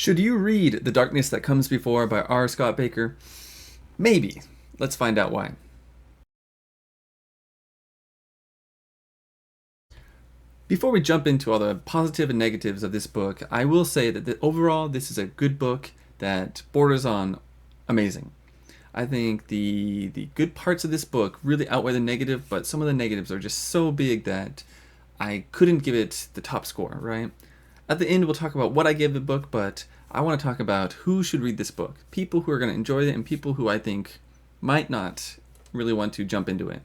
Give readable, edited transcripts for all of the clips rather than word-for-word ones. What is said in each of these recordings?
Should you read The Darkness That Comes Before by R. Scott Baker? Maybe. Let's find out why. Before we jump into all the positive and negatives of this book, I will say that overall this is a good book that borders on amazing. I think the good parts of this book really outweigh the negative, but some of the negatives are just so big that I couldn't give it the top score, right? At the end, we'll talk about what I gave the book, but I want to talk about who should read this book. People who are going to enjoy it and people who I think might not really want to jump into it.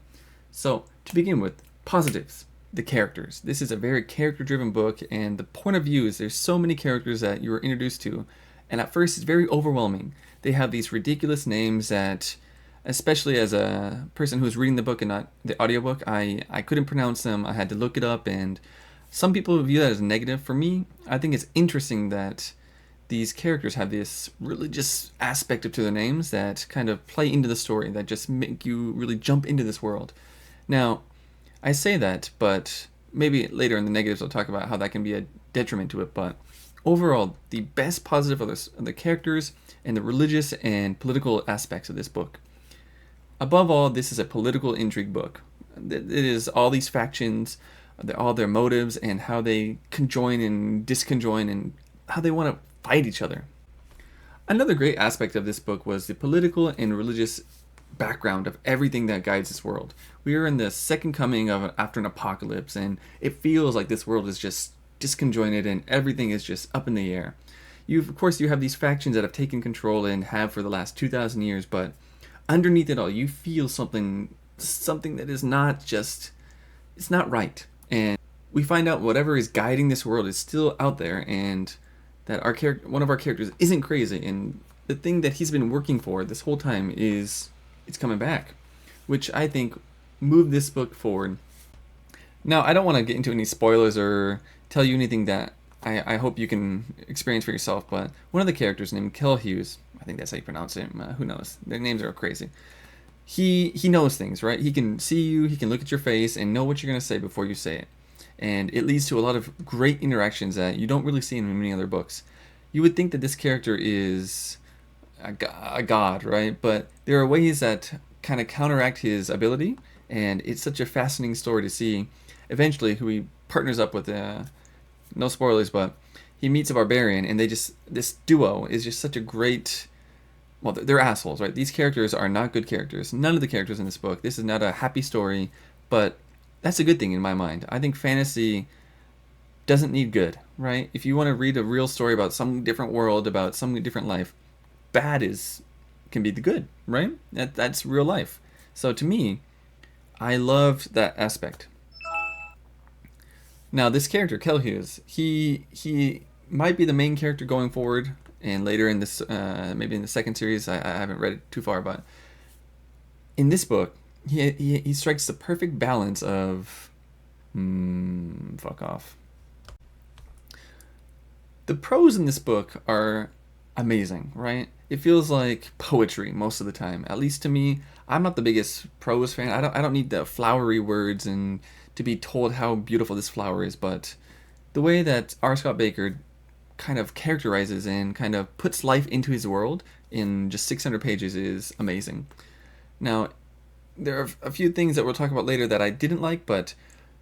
So, to begin with, positives. The characters. This is a very character-driven book, and the point of view is there's so many characters that you are introduced to, and at first it's very overwhelming. They have these ridiculous names that, especially as a person who's reading the book and not the audiobook, I couldn't pronounce them. I had to look it up, and some people view that as a negative. For me, I think it's interesting that these characters have this religious aspect to their names that kind of play into the story, that just make you really jump into this world. Now, I say that, but maybe later in the negatives I'll talk about how that can be a detriment to it, but overall, the best positive are the characters and the religious and political aspects of this book. Above all, this is a political intrigue book. It is all these factions, all their motives, and how they conjoin and disconjoin, and how they want to fight each other. Another great aspect of this book was the political and religious background of everything that guides this world. We are in the second coming of after an apocalypse, and it feels like this world is just disconjointed and everything is just up in the air. Of course, you have these factions that have taken control and have for the last 2,000 years, but underneath it all, you feel something that is not just, it's not right. And we find out whatever is guiding this world is still out there, and that one of our characters isn't crazy, and the thing that he's been working for this whole time it's coming back, which I think moved this book forward. Now, I don't want to get into any spoilers or tell you anything that I hope you can experience for yourself, but one of the characters named Kel Hughes, I think that's how you pronounce it, who knows, their names are crazy. He knows things, right? He can see you, he can look at your face and know what you're going to say before you say it. And it leads to a lot of great interactions that you don't really see in many other books. You would think that this character is a god, right? But there are ways that kind of counteract his ability, and it's such a fascinating story to see eventually who he partners up with. No spoilers, but he meets a barbarian, and this duo is just such a great, well, they're assholes, right? These characters are not good characters. None of the characters in this book. This is not a happy story, but that's a good thing in my mind. I think fantasy doesn't need good, right? If you want to read a real story about some different world, about some different life, bad can be the good, right? That's real life. So to me, I loved that aspect. Now, this character, Kel Hughes, he might be the main character going forward, and later in this, maybe in the second series, I haven't read it too far, but in this book, he strikes the perfect balance of fuck off. The prose in this book are amazing, right? It feels like poetry most of the time. At least to me, I'm not the biggest prose fan. I don't need the flowery words and to be told how beautiful this flower is, but the way that R. Scott Baker kind of characterizes and kind of puts life into his world in just 600 pages is amazing. Now, there are a few things that we'll talk about later that I didn't like, but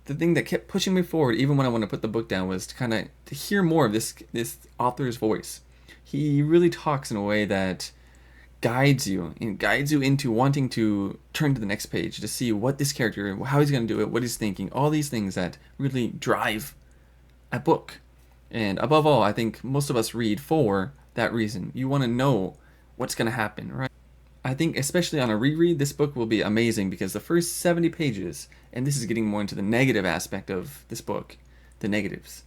the thing that kept pushing me forward, even when I want to put the book down, was to hear more of this author's voice. He really talks in a way that guides you into wanting to turn to the next page to see what this character, how he's going to do it, what he's thinking, all these things that really drive a book. And above all, I think most of us read for that reason. You want to know what's going to happen, right? I think especially on a reread, this book will be amazing because the first 70 pages, and this is getting more into the negative aspect of this book, the negatives,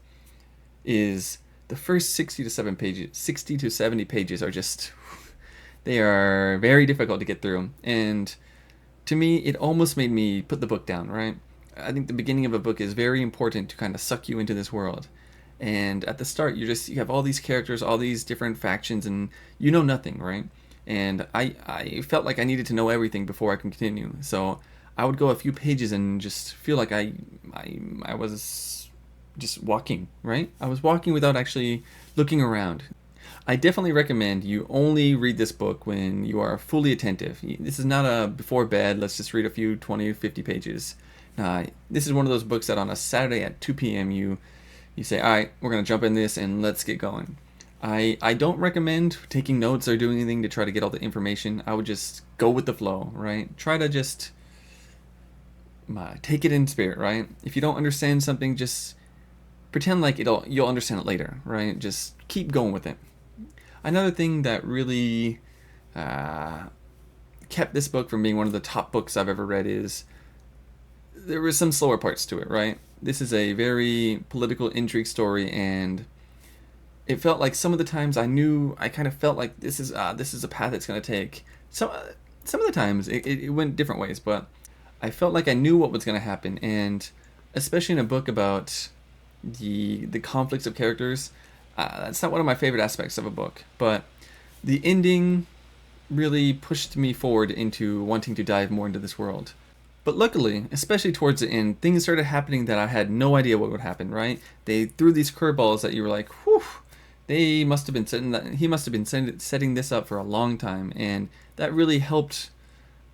is the first 60 to 70 pages are just, they are very difficult to get through. And to me, it almost made me put the book down, right? I think the beginning of a book is very important to kind of suck you into this world. And at the start, you have all these characters, all these different factions, and you know nothing, right? And I felt like I needed to know everything before I can continue. So I would go a few pages and just feel like I was just walking, right? I was walking without actually looking around. I definitely recommend you only read this book when you are fully attentive. This is not a before bed, let's just read a few 20, 50 pages. This is one of those books that on a Saturday at 2 p.m. you say, all right, we're going to jump in this and let's get going. I don't recommend taking notes or doing anything to try to get all the information. I would just go with the flow, right? Try to just take it in spirit, right? If you don't understand something, just pretend like you'll understand it later, right? Just keep going with it. Another thing that really kept this book from being one of the top books I've ever read is there were some slower parts to it, right? This is a very political intrigue story, and it felt like some of the times I kind of felt like this is a path it's going to take. Some of the times it went different ways, but I felt like I knew what was going to happen, and especially in a book about the conflicts of characters, that's not one of my favorite aspects of a book, but the ending really pushed me forward into wanting to dive more into this world. But luckily, especially towards the end, things started happening that I had no idea what would happen, right? They threw these curveballs that you were like, whew, he must have been setting this up for a long time, and that really helped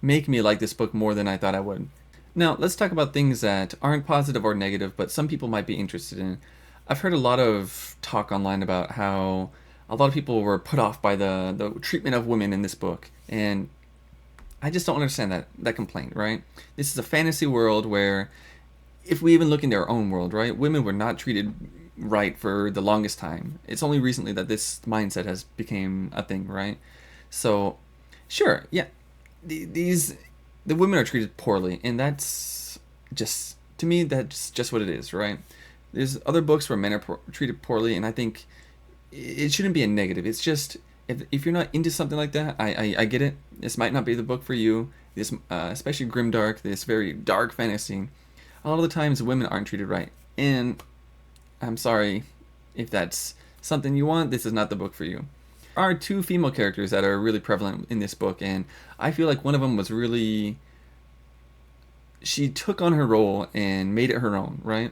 make me like this book more than I thought I would. Now, let's talk about things that aren't positive or negative, but some people might be interested in. I've heard a lot of talk online about how a lot of people were put off by the treatment of women in this book, and I just don't understand that complaint, right? This is a fantasy world where, if we even look into our own world, right, women were not treated right for the longest time. It's only recently that this mindset has become a thing, right? So, sure, yeah, the women are treated poorly, and that's just, to me, that's just what it is, right? There's other books where men are treated poorly, and I think it shouldn't be a negative. It's just, if you're not into something like that, I get it. This might not be the book for you. This, especially grimdark, this very dark fantasy. A lot of the times, women aren't treated right, and I'm sorry if that's something you want. This is not the book for you. There are two female characters that are really prevalent in this book, and I feel like one of them was really, she took on her role and made it her own, right?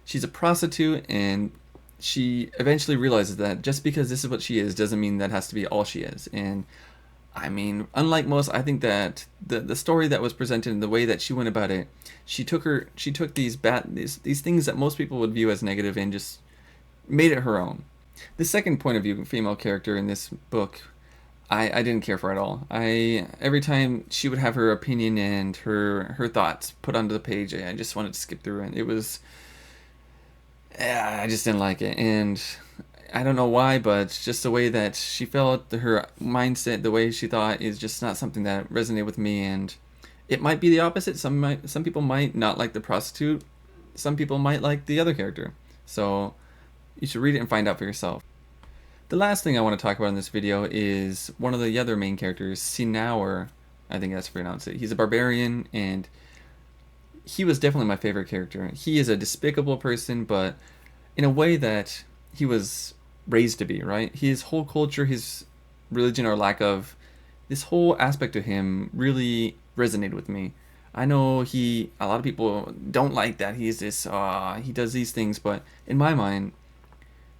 She's a prostitute, and she eventually realizes that just because this is what she is doesn't mean that has to be all she is. And I mean, unlike most, I think that the story that was presented and the way that she went about it, she took these things that most people would view as negative and just made it her own. The second point of view female character in this book, I didn't care for at all. Every time she would have her opinion and her thoughts put onto the page, I just wanted to skip through it. It was, I just didn't like it, and I don't know why, but just the way that she felt, her mindset, the way she thought is just not something that resonated with me. And it might be the opposite. Some people might not like the prostitute. Some people might like the other character. So you should read it and find out for yourself. The last thing I want to talk about in this video is one of the other main characters, Sinauer. I think that's pronounced it. He's a barbarian, and he was definitely my favorite character. He is a despicable person, but in a way that he was raised to be, right? His whole culture, his religion or lack of, this whole aspect of him really resonated with me. I know a lot of people don't like that he's this, he does these things, but in my mind,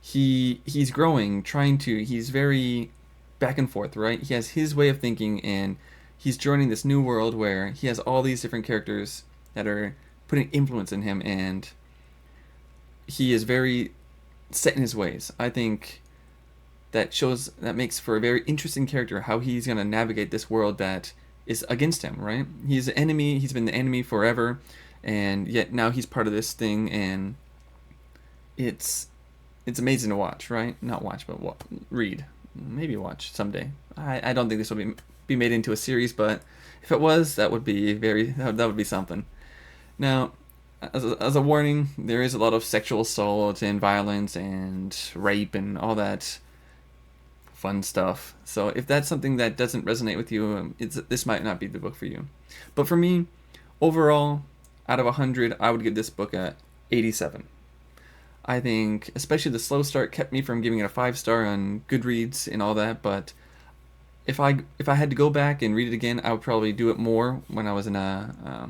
he's growing, he's very back and forth, right? He has his way of thinking, and he's joining this new world where he has all these different characters that are putting influence in him, and he is very set in his ways. I think that makes for a very interesting character, how he's going to navigate this world that is against him, right? He's an enemy, he's been the enemy forever, and yet now he's part of this thing, and it's amazing to watch, right? Not watch, but read. Maybe watch someday. I don't think this will be made into a series, but if it was, that would be something. Now, as a warning, there is a lot of sexual assault and violence and rape and all that fun stuff. So if that's something that doesn't resonate with you, this might not be the book for you. But for me, overall, out of 100, I would give this book a 87. I think especially the slow start kept me from giving it a 5-star on Goodreads and all that, but if I had to go back and read it again, I would probably do it more when I was in a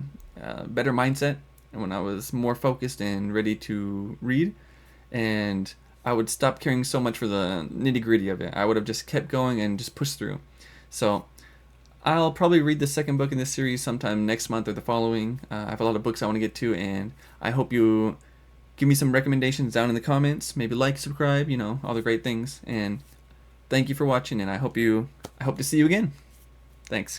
better mindset and when I was more focused and ready to read. And I would stop caring so much for the nitty gritty of it. I would have just kept going and just pushed through. So I'll probably read the second book in this series sometime next month or the following. I have a lot of books I want to get to, and I hope you give me some recommendations down in the comments. Maybe like, subscribe, all the great things. And thank you for watching, and I hope to see you again. Thanks.